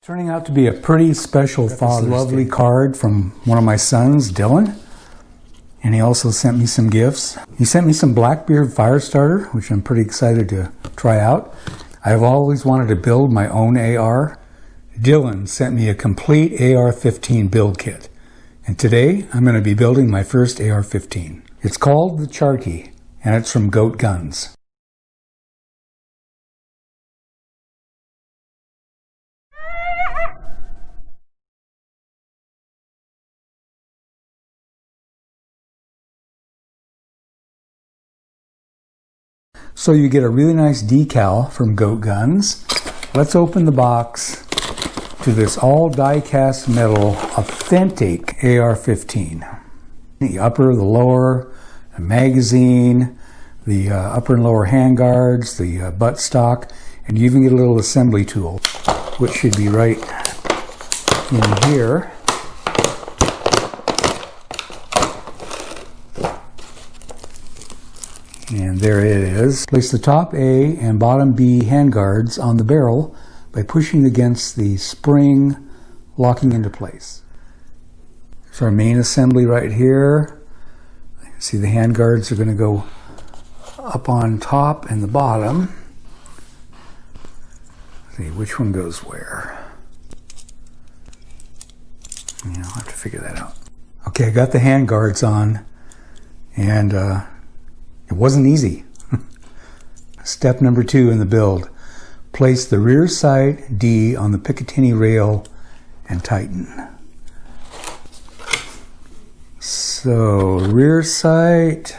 Turning out to be a pretty special Father's lovely card from one of my sons, Dylan. And he also sent me some gifts. He sent me some Blackbeard fire starter, which I'm pretty excited to try out. I've always wanted to build my own AR. Dylan sent me a complete AR15 build kit. And today I'm going to be building my first AR15. It's called the Charky, and it's from GoatGuns. So you get a really nice decal from GoatGuns. Let's open the box to this all die-cast metal authentic AR-15. The upper, the lower, the magazine, the upper and lower handguards, the buttstock, and you even get a little assembly tool, which should be right in here. And there it is. Place the top A and bottom B handguards on the barrel by pushing against the spring, locking into place. There's our main assembly right here. See, the handguards are going to go up on top and the bottom. Let's see which one goes where. Yeah, I'll have to figure that out. Okay, I got the handguards on, and it wasn't easy. Step number 2 in the build. Place the rear sight D on the Picatinny rail and tighten. So, rear sight,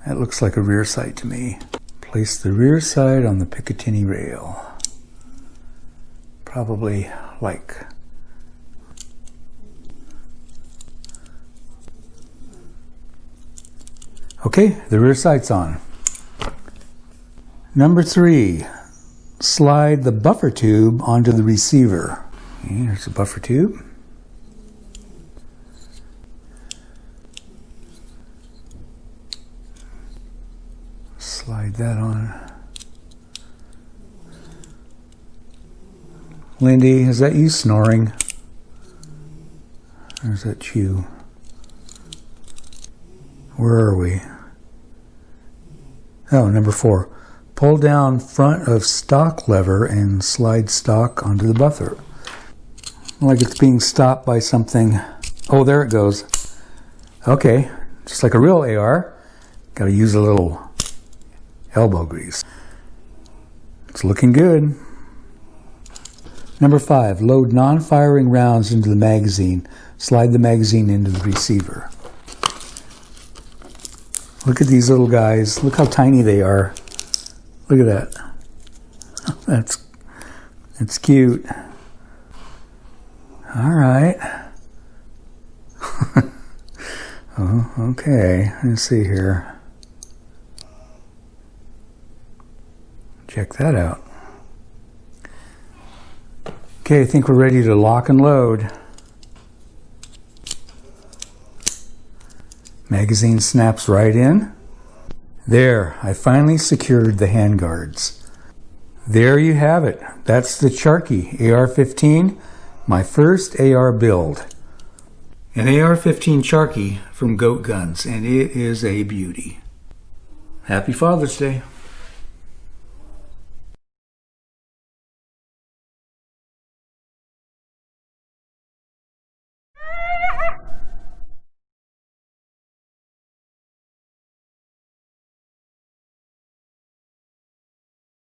that looks like a rear sight to me. Place the rear sight on the Picatinny rail. Probably like okay, the rear sight's on. Number 3, slide the buffer tube onto the receiver. Okay, here's the buffer tube. Slide that on. Lindy, is that you snoring? Or is that you? Where are we? Oh, number 4. Pull down front of stock lever and slide stock onto the buffer. Like it's being stopped by something. Oh, there it goes. Okay, just like a real AR. Got to use a little elbow grease. It's looking good. Number 5. Load non-firing rounds into the magazine. Slide the magazine into the receiver. Look at these little guys. Look how tiny they are. Look at that. That's cute. All right. Oh, okay. Let's see here. Check that out. Okay, I think we're ready to lock and load. Magazine snaps right in. There, I finally secured the handguards. There you have it. That's the Charky AR-15, my first AR build. An AR-15 Charky from GoatGuns, and it is a beauty. Happy Father's Day.